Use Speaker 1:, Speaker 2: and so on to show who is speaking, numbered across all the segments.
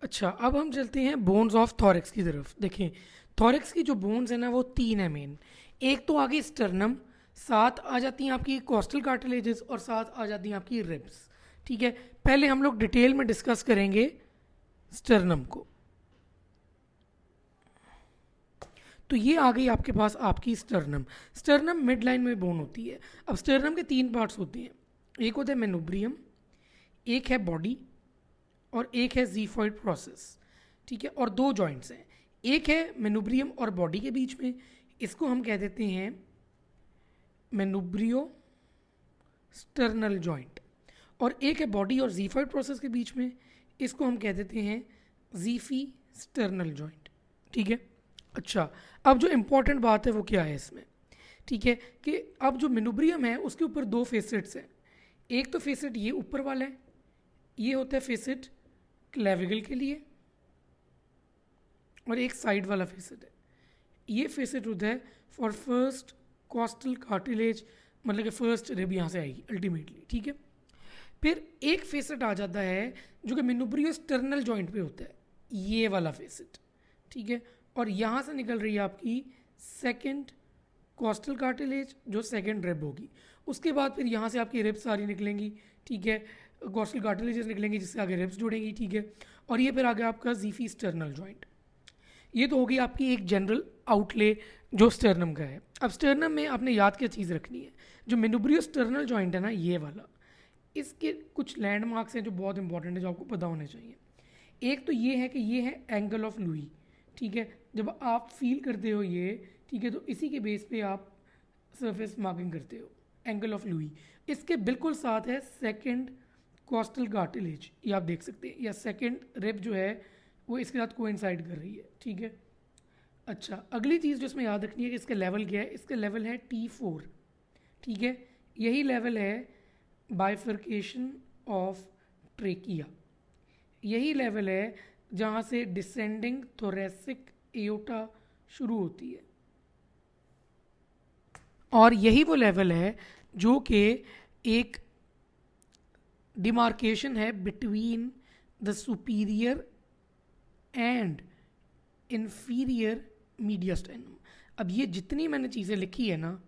Speaker 1: अच्छा, अब हम चलते हैं बोन्स ऑफ थॉरेक्स की तरफ। देखें, थॉरेक्स की जो बोन्स है ना वो तीन है मेन। एक तो आगे स्टर्नम, साथ आ जाती हैं आपकी कोस्टल कार्टिलेजेस और साथ आ जाती हैं आपकी रिब्स। ठीक है, पहले हम लोग डिटेल में डिस्कस करेंगे स्टर्नम को। तो ये आ गई आपके पास आपकी स्टर्नम। स्टर्नम मिड लाइन में बोन होती है। अब स्टर्नम के तीन पार्ट्स होते हैं, एक होता है मेनुब्रियम, एक है बॉडी और एक है जीफॉइड प्रोसेस। ठीक है, और दो जॉइंट्स हैं, एक है मेनुब्रियम और बॉडी के बीच में, इसको हम कह देते हैं मेनुब्रियो स्टर्नल जॉइंट, और एक है बॉडी और जीफॉइड प्रोसेस के बीच में, इसको हम कह देते हैं जीफी स्टर्नल जॉइंट। ठीक है। अच्छा, अब जो इंपॉर्टेंट बात है वो क्या है इसमें, ठीक है, कि अब जो मेनुब्रियम है उसके ऊपर दो फेसेट्स हैं। एक तो फेसेट ये ऊपर वाला है, ये होता है फेसेट क्लेविगल के लिए, और एक साइड वाला फेसेट है, ये फेसेट होता है फॉर फर्स्ट कॉस्टल कार्टिलेज, मतलब कि फर्स्ट रिब यहाँ से आएगी अल्टीमेटली। ठीक है, फिर एक फेसेट आ जाता है जो कि मेनुब्रियो स्टर्नल जॉइंट पे होता है, ये वाला फेसेट। ठीक है, और यहाँ से निकल रही है आपकी सेकेंड कॉस्टल कार्टिलेज जो सेकेंड रिब होगी। उसके बाद फिर यहाँ से आपकी रिब्स सारी निकलेंगी। ठीक है, कॉस्टल कार्टिलेजेस निकलेंगी जिससे आगे रिब्स जुड़ेंगी। ठीक है, और ये फिर आगे आपका जीफी स्टर्नल जॉइंट। ये तो होगी आपकी एक जनरल आउटले जो स्टर्नम का है। अब स्टर्नम में आपने याद क्या चीज़ रखनी है, जो मेनुब्रियो स्टर्नल जॉइंट है ना ये वाला, इसके कुछ लैंडमार्क्स हैं जो बहुत इंपॉर्टेंट है, जो आपको पता होने चाहिए। एक तो ये है कि ये है एंगल ऑफ लुई। ठीक है, जब आप फील करते हो ये, ठीक है, तो इसी के बेस पे आप सरफेस मार्किंग करते हो, एंगल ऑफ लुई। इसके बिल्कुल साथ है सेकंड कॉस्टल कार्टिलेज, ये आप देख सकते हैं, या सेकंड रिब जो है वो इसके साथ कोइंसाइड कर रही है। ठीक है। अच्छा, अगली चीज़ जो इसमें याद रखनी है कि इसका लेवल क्या है, इसका लेवल है T4। ठीक है, यही लेवल है बाइफर्केशन ऑफ ट्रेकिया, यही लेवल है जहाँ से डिसेंडिंग थोरेसिक एओटा शुरू होती है, और यही वो लेवल है जो कि एक डिमार्केशन है between the superior and inferior mediastinum. अब ये जितनी मैंने चीज़ें लिखी है ना,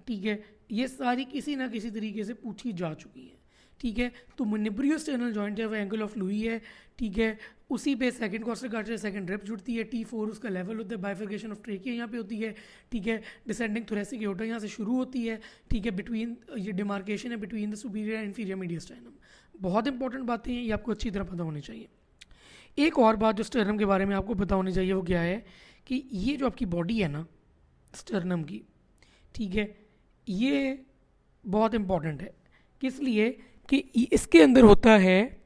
Speaker 1: ठीक है, ये सारी किसी ना किसी तरीके से पूछी जा चुकी हैं। ठीक है, तो मेनुब्रियो स्टर्नल जॉइंट है वो एंगल ऑफ लुई है। ठीक है, उसी पे second costal cartilage second rib जुड़ती है, T4 उसका लेवल होता है, बाइफर्केशन ऑफ ट्रेकिया यहाँ पे होती है। ठीक है, डिसेंडिंग थोरेसिक एओर्टा यहाँ से शुरू होती है। ठीक है, बिटवीन ये डिमार्केशन है between the superior and inferior mediastinum. बहुत इंपॉर्टेंट बातें हैं, ये आपको अच्छी तरह पता होनी चाहिए। एक और बात जो स्टर्नम के बारे में आपको पता होनी चाहिए वो क्या है, कि ये जो आपकी बॉडी है ना स्टर्नम की, ठीक है, ये बहुत इंपॉर्टेंट है। किस लिए, कि इसके अंदर होता है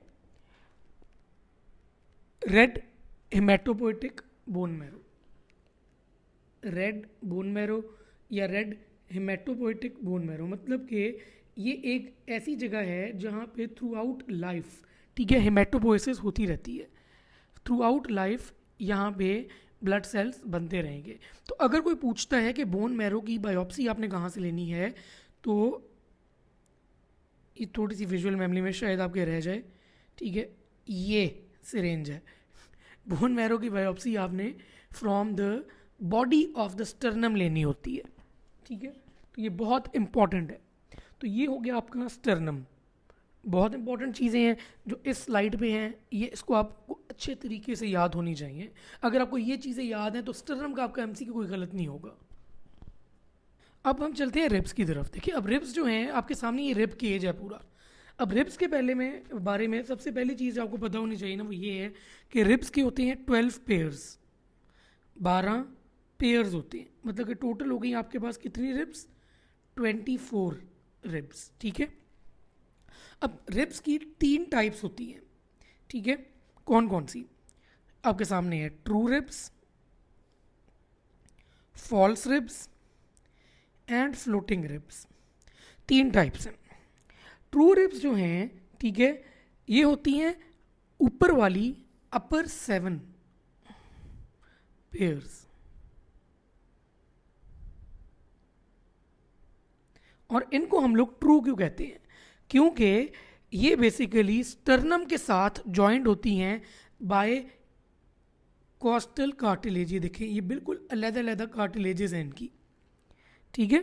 Speaker 1: red haematopoietic bone marrow, red bone marrow या रेड हेमेटोपोइटिक बोन मैरो, मतलब कि ये एक ऐसी जगह है जहाँ पे थ्रू आउट लाइफ, ठीक है, हेमेटोपोइसिस होती रहती है थ्रू आउट लाइफ, यहाँ पे ब्लड सेल्स बनते रहेंगे। तो अगर कोई पूछता है कि बोन मैरो की बायोप्सी आपने कहाँ से लेनी है, तो ये थोड़ी सी विजुअल मेमोरी में शायद आपके रह जाए। ठीक है, ये सिरेंज है, बोन मैरो की बायोप्सी आपने from the body of the sternum लेनी होती है। ठीक है, तो ये बहुत इंपॉर्टेंट है। तो ये हो गया आपका स्टर्नम। बहुत इंपॉर्टेंट चीज़ें हैं जो इस स्लाइड पे हैं, ये इसको आपको अच्छे तरीके से याद होनी चाहिए। अगर आपको ये चीज़ें याद हैं तो स्टर्नम का आपका एमसीक्यू कोई गलत नहीं होगा। अब हम चलते हैं रिब्स की तरफ। देखिए, अब रिब्स जो हैं आपके सामने, ये रिब केज है पूरा। अब रिब्स के पहले में बारे में सबसे पहली चीज़ आपको पता होनी चाहिए ना, वो ये है कि रिब्स के होते हैं 12 पेयर्स, 12 पेयर्स होते हैं। मतलब कि टोटल हो गई आपके पास कितनी रिब्स, 24 रिब्स। ठीक है, अब रिब्स की 3 टाइप्स होती हैं। ठीक है, कौन कौन सी, आपके सामने है true ribs, false ribs and floating ribs. 3 types हैं। ट्रू रिब्स जो हैं, ठीक है, ये होती हैं ऊपर वाली अपर 7 पेयर्स, और इनको हम लोग ट्रू क्यों कहते हैं, क्योंकि ये बेसिकली स्टर्नम के साथ जॉइंट होती हैं बाय कॉस्टल कार्टिलेज, ये देखें ये बिल्कुल अलग-अलग कार्टिलेजेस हैं इनकी, ठीक है।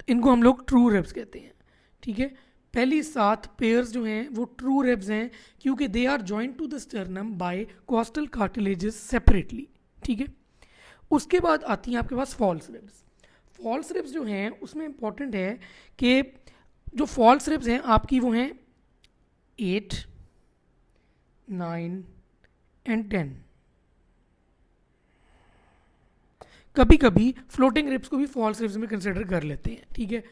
Speaker 1: तो इनको हम लोग ट्रू रिब्स कहते हैं, ठीक है। पहली 7 पेयर्स जो हैं वो ट्रू रिब्स हैं क्योंकि they are joint to the sternum by costal cartilages separately, ठीक है। उसके बाद आती हैं आपके पास फॉल्स रिब्स। फॉल्स रिब्स जो हैं उसमें इंपॉर्टेंट है कि जो फॉल्स रिब्स हैं आपकी वो हैं 8, 9 एंड 10। कभी कभी फ्लोटिंग रिब्स को भी फॉल्स रिब्स में कंसिडर कर लेते हैं, ठीक है।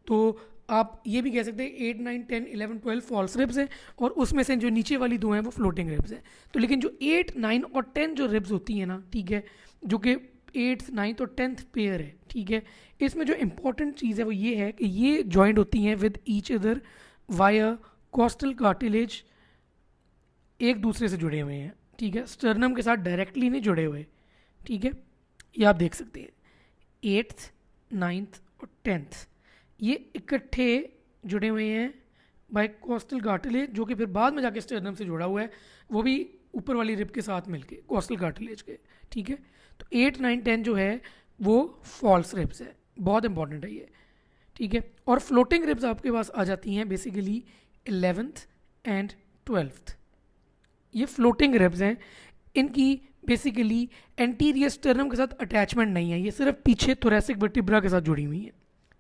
Speaker 1: तो आप ये भी कह सकते हैं 8, 9, 10, 11, 12 फॉल्स रिब्स हैं और उसमें से जो नीचे वाली 2 हैं वो फ्लोटिंग रिब्स हैं। तो लेकिन जो 8, 9 और 10 जो रिब्स होती हैं ना, ठीक है, जो कि 8th, 9th और 10th पेयर है, ठीक है, इसमें जो इंपॉर्टेंट चीज़ है वो ये है कि ये जॉइंट होती हैं with each other via costal cartilage, एक दूसरे से जुड़े हुए हैं, ठीक है, स्टर्नम के साथ डायरेक्टली नहीं जुड़े हुए, ठीक है। ये आप देख सकते हैं 8th, 9th और 10th ये इकट्ठे जुड़े हुए हैं बाय कॉस्टल कार्टिलेज, जो कि फिर बाद में जाके स्टर्नम से जुड़ा हुआ है, वो भी ऊपर वाली रिब के साथ मिलके कॉस्टल कार्टिलेज के, ठीक है। तो 8, 9, 10 जो है वो फॉल्स रिब्स है, बहुत इंपॉर्टेंट है ये, ठीक है। और फ्लोटिंग रिब्स आपके पास आ जाती हैं बेसिकली 11th एंड 12th। ये फ्लोटिंग रिब्स हैं, इनकी बेसिकली एंटीरियर स्टर्नम के साथ अटैचमेंट नहीं है, ये सिर्फ पीछे थोरेसिक वर्टिब्रा के साथ जुड़ी हुई है,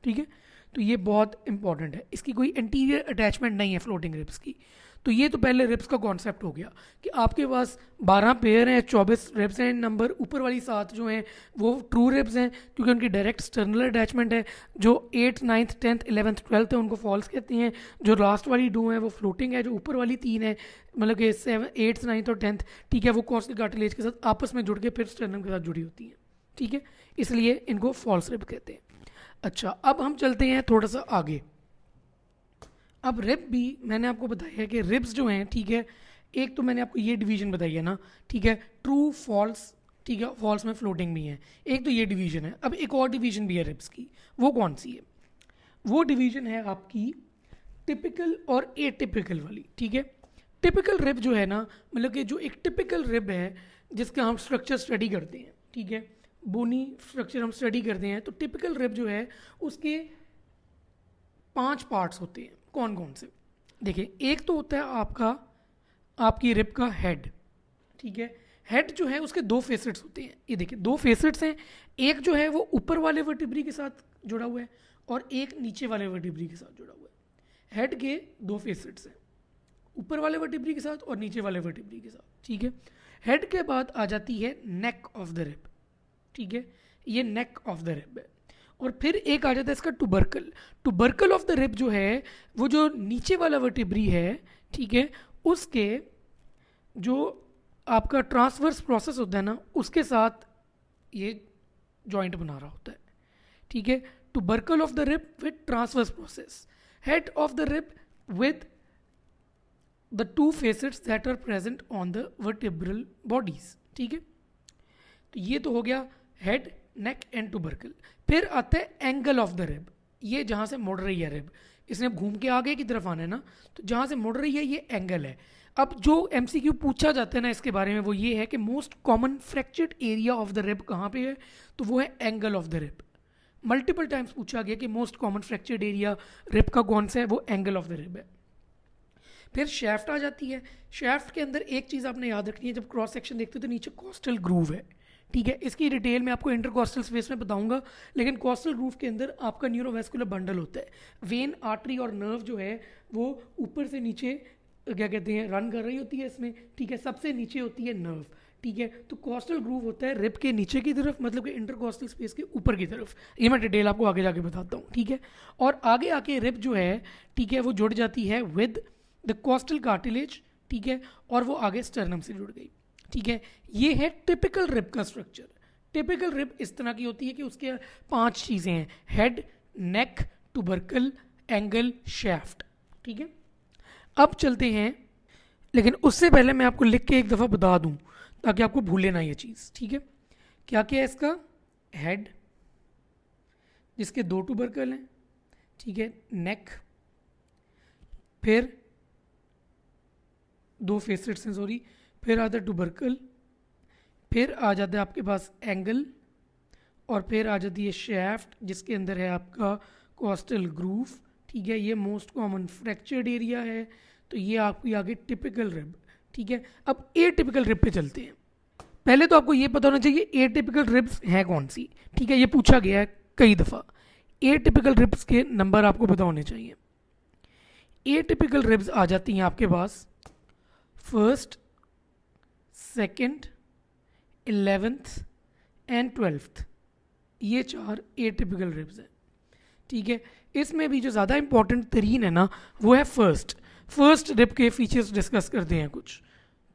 Speaker 1: ठीक है। तो ये बहुत इंपॉर्टेंट है, इसकी कोई इंटीरियर अटैचमेंट नहीं है फ्लोटिंग रिब्स की। तो ये तो पहले रिब्स का कॉन्सेप्ट हो गया कि आपके पास 12 पेयर हैं, 24 रिब्स हैं, नंबर ऊपर वाली 7 जो हैं वो ट्रू रिब्स हैं क्योंकि उनकी डायरेक्ट स्टर्नल अटैचमेंट है। जो 8th, 9th, 10th, 11th, 12th है उनको फॉल्स कहते हैं। जो लास्ट वाली 2 हैं वो फ्लोटिंग है। जो ऊपर वाली 3 है मतलब कि 8th, 9th और 10th, ठीक है, वो कॉस्टल कार्टिलेज के साथ आपस में जुड़ के फिर स्टर्नम के साथ जुड़ी होती हैं, ठीक है, इसलिए इनको फॉल्स रिब कहते हैं। अच्छा, अब हम चलते हैं थोड़ा सा आगे। अब रिब भी मैंने आपको बताया है कि रिब्स जो हैं, ठीक है, एक तो मैंने आपको ये डिवीजन बताई है ना, ठीक है, ट्रू फॉल्स, ठीक है, फॉल्स में फ्लोटिंग भी है, एक तो ये डिवीजन है। अब एक और डिवीजन भी है रिब्स की, वो कौन सी है? वो डिवीजन है आपकी टिपिकल और एटिपिकल वाली, ठीक है। टिपिकल रिब जो है ना, मतलब कि जो एक टिपिकल रिब है जिसका हम स्ट्रक्चर स्टडी करते हैं, ठीक है, बोनी स्ट्रक्चर हम स्टडी करते हैं, तो टिपिकल रिब जो है उसके 5 पार्ट्स होते हैं। कौन कौन से? देखिए, एक तो होता है आपकी रिब का हेड, ठीक है। हेड जो है उसके 2 फेसेट्स होते हैं, ये देखिए 2 फेसेट्स हैं। एक जो है वो ऊपर वाले वर्टिब्री के साथ जुड़ा हुआ है और एक नीचे वाले वर्टिब्री के साथ जुड़ा हुआ है। हेड के 2 फेसेट्स हैं, ऊपर वाले वर्टिब्री के साथ और नीचे वाले वर्टिब्री के साथ, ठीक है। हेड के बाद आ जाती है नेक ऑफ द रिब, ठीक है, ये नेक ऑफ द रिब है। और फिर एक आ जाता है इसका tubercle. Tubercle of the rib जो है वो जो नीचे वाला वर्टिब्री है, ठीक है, उसके जो आपका ट्रांसवर्स प्रोसेस होता है ना, उसके साथ ये जॉइंट बना रहा होता है, ठीक है। Tubercle of the rib with transverse process, head of the rib with the 2 facets that are present on the vertebral bodies, ठीक है। तो ये तो हो गया हेड, नेक एंड टुबर्कल। फिर आता है एंगल ऑफ द रिब, ये जहाँ से मुड़ रही है रिब, इसने घूम के आगे की तरफ आना है ना, तो जहाँ से मुड़ रही है ये एंगल है। अब जो एमसीक्यू पूछा जाता है ना इसके बारे में वो ये है कि most common fractured area of the rib कहाँ पे है, तो वो है angle of the rib. Multiple times पूछा गया कि most common fractured area rib का कौन सा है, वो एंगल ऑफ द रिब है। फिर शेफ्ट आ जाती है। शेफ्ट के अंदर एक चीज़ आपने याद रखनी है, जब क्रॉस सेक्शन देखते हो तो नीचे कॉस्टल ग्रूव है, ठीक है। इसकी डिटेल मैं आपको इंटरकॉस्टल स्पेस में बताऊंगा, लेकिन कॉस्टल ग्रूव के अंदर आपका न्यूरोवेस्कुलर बंडल होता है। वेन, आर्टरी और नर्व जो है वो ऊपर से नीचे क्या कहते हैं रन कर रही होती है इसमें, ठीक है। सबसे नीचे होती है नर्व, ठीक है। तो कॉस्टल ग्रूव होता है रिब के नीचे की तरफ, मतलब कि इंटरकॉस्टल स्पेस के ऊपर की तरफ। ये मैं डिटेल आपको आगे जाके बताता हूँ, ठीक है। और आगे आके रिब जो है, ठीक है, वो जुड़ जाती है विद द कॉस्टल कार्टिलेज, ठीक है, और वो आगे स्टर्नम से जुड़ गई, ठीक है। ये है टिपिकल रिब का स्ट्रक्चर। टिपिकल रिब इस तरह की होती है कि उसके 5 चीज़ें हैं, हेड, नेक, टुबर्कल, एंगल, शैफ्ट, ठीक है। अब चलते हैं, लेकिन उससे पहले मैं आपको लिख के एक दफ़ा बता दूं ताकि आपको भूले ना ये चीज़, ठीक है। क्या क्या है इसका? हेड जिसके 2 टुबर्कल हैं, ठीक है, नेक, फिर दो फेसेट्स हैं सॉरी, फिर आता है ट्यूबरकल, फिर आ जाता है आपके पास एंगल, और फिर आ जाती है शैफ्ट जिसके अंदर है आपका कॉस्टल ग्रूव, ठीक है। ये मोस्ट कॉमन फ्रैक्चर्ड एरिया है, तो ये आपकी आगे टिपिकल रिब, ठीक है। अब ए टिपिकल रिब पे चलते हैं। पहले तो आपको ये पता होना चाहिए ए टिपिकल रिब्स हैं कौन सी, ठीक है, ये पूछा गया है कई दफ़ा। ए टिपिकल रिब्स के नंबर आपको पता होने चाहिए। ए टिपिकल रिब्स आ जाती हैं आपके पास first, second, 11th and 12th, ये 4 ए टिपिकल रिब्स हैं, ठीक है। इसमें भी जो ज़्यादा इंपॉर्टेंट तरीन है ना वो है फर्स्ट रिब के फीचर्स डिस्कस करते हैं कुछ,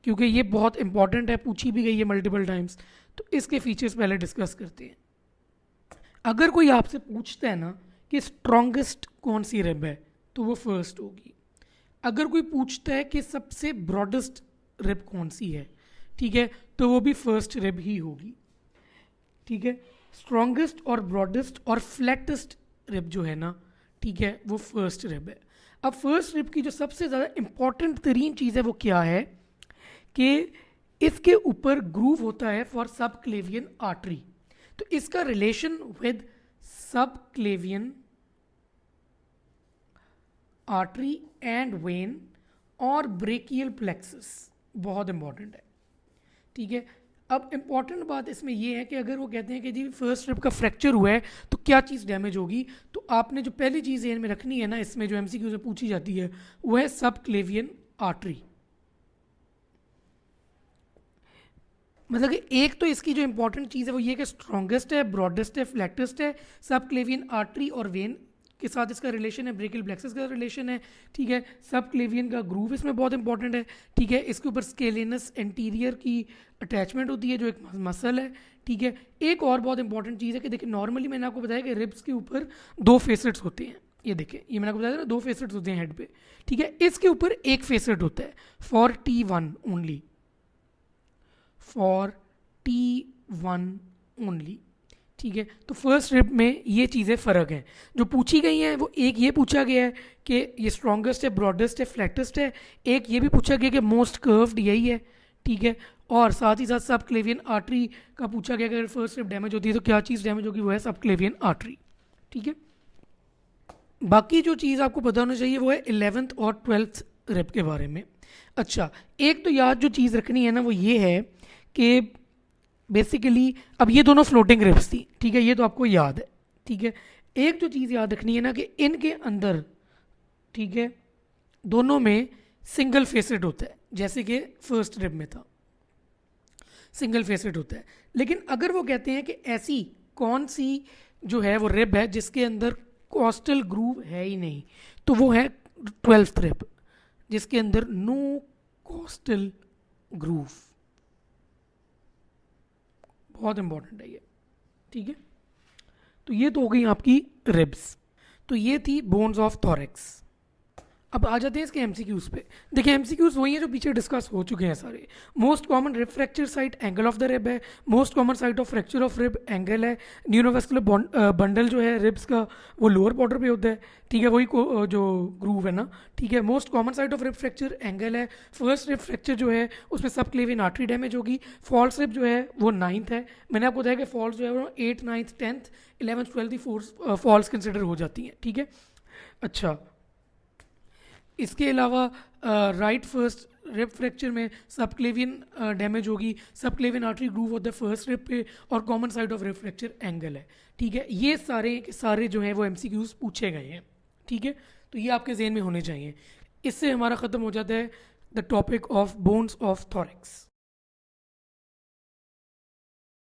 Speaker 1: क्योंकि ये बहुत इंपॉर्टेंट है, पूछी भी गई है मल्टीपल टाइम्स, तो इसके फीचर्स पहले डिस्कस करते हैं। अगर कोई आपसे पूछता है ना कि स्ट्रॉन्गेस्ट कौन सी रिब है, तो वो फर्स्ट होगी। अगर कोई पूछता है कि सबसे ब्रॉडेस्ट रिब कौन सी है, ठीक है, तो वो भी फर्स्ट रिब ही होगी, ठीक है। स्ट्रॉन्गेस्ट और ब्रॉडेस्ट और फ्लैटेस्ट रिब जो है ना, ठीक है, वो फर्स्ट रिब है। अब फर्स्ट रिब की जो सबसे ज़्यादा इंपॉर्टेंट तरीन चीज़ है वो क्या है कि इसके ऊपर ग्रूव होता है फॉर सब क्लेवियन आर्टरी। तो इसका रिलेशन विद सब क्लेवियन आर्टरी एंड वेन और ब्रेकियल प्लेक्सस बहुत इंपॉर्टेंट है, ठीक है। अब इंपॉर्टेंट बात इसमें यह है कि अगर वो कहते हैं कि जी फर्स्ट रिब का फ्रैक्चर हुआ है तो क्या चीज़ डैमेज होगी, तो आपने जो पहली चीज़ ध्यान में रखनी है ना, इसमें जो एमसीक्यू से पूछी जाती है वो है सब क्लेवियन आर्टरी। मतलब कि एक तो इसकी जो इंपॉर्टेंट चीज़ है वो ये कि स्ट्रॉन्गेस्ट है, ब्रॉडेस्ट है, फ्लैटेस्ट है, सब क्लेवियन आर्टरी और वेन के साथ इसका रिलेशन है, ब्रेकियल प्लेक्सस का रिलेशन है, ठीक है। सब क्लेवियन का ग्रूव इसमें बहुत इंपॉर्टेंट है, ठीक है। इसके ऊपर स्केलेनस एंटीरियर की अटैचमेंट होती है जो एक मसल है, ठीक है। एक और बहुत इंपॉर्टेंट चीज़ है कि देखिए नॉर्मली मैंने आपको बताया कि रिब्स के ऊपर 2 फेसेट्स होते हैं, ये देखिए, ये मैंने आपको बताया था ना 2 फेसेट्स होते हैं हेड पे, ठीक है। इसके ऊपर एक फेसेट होता है for T1 only, for T1 only, ठीक है। तो फर्स्ट रिब में ये चीज़ें फ़र्क हैं जो पूछी गई हैं। वो एक ये पूछा गया है कि ये स्ट्रॉन्गेस्ट है, ब्रॉडेस्ट है, फ्लैटेस्ट है, एक ये भी पूछा गया कि मोस्ट कर्व्ड यही है, ठीक है। और साथ ही साथ सब क्लेवियन आर्टरी का पूछा गया कि अगर फर्स्ट रिब डैमेज होती है तो क्या चीज़ डैमेज होगी, वो है सब क्लेवियन आर्टरी, ठीक है। बाकी जो चीज़ आपको पता होना चाहिए वो है 11th और 12th रिब के बारे में। अच्छा, एक तो याद जो चीज़ रखनी है ना वो ये है कि बेसिकली अब ये दोनों फ्लोटिंग रिब्स थी, ठीक है, ये तो आपको याद है, ठीक है। एक जो चीज़ याद रखनी है ना कि इनके अंदर, ठीक है, दोनों में सिंगल फेसेट होता है, जैसे कि फर्स्ट रिब में था सिंगल फेसेट होता है। लेकिन अगर वो कहते हैं कि ऐसी कौन सी जो है वो रिब है जिसके अंदर कॉस्टल ग्रूव है ही नहीं, तो वो है 12th रिब जिसके अंदर नो कॉस्टल ग्रूव, बहुत इंपॉर्टेंट है ये, ठीक है। तो ये तो हो गई आपकी रिब्स, तो ये थी बोन्स ऑफ थोरेक्स। अब आ जाते हैं इसके एमसीक्यूज पे। देखिए एमसीक्यूज वही है जो पीछे डिस्कस हो चुके हैं सारे। Most common rib fracture site angle of the rib है, most common site of fracture of rib angle है, न्यूरोवेस्कुलर बंडल जो है रिब्स का वो लोअर बॉर्डर पे होता है, ठीक है, वही जो ग्रूव है ना, ठीक है। Most common site of rib fracture angle है। फर्स्ट रिब फ्रैक्चर जो है उसमें सब क्लेवियन आर्टरी डैमेज होगी। फॉल्स रिब जो है वो 9th है। मैंने आपको बताया कि फॉल्स जो है वो 8th 9th 10th 11th 12th false consider हो जाती हैं, ठीक है। अच्छा, इसके अलावा राइट फर्स्ट रिब फ्रैक्चर में सब क्लेवियन डैमेज होगी, सब क्लेवियन आर्टरी ग्रूव होता है फर्स्ट रिब पे, और common site of rib fracture angle है, ठीक है। ये सारे जो हैं वो एमसीक्यूज पूछे गए हैं, ठीक है। तो ये आपके जहन में होने चाहिए। इससे हमारा ख़त्म हो जाता है the topic of bones of thorax.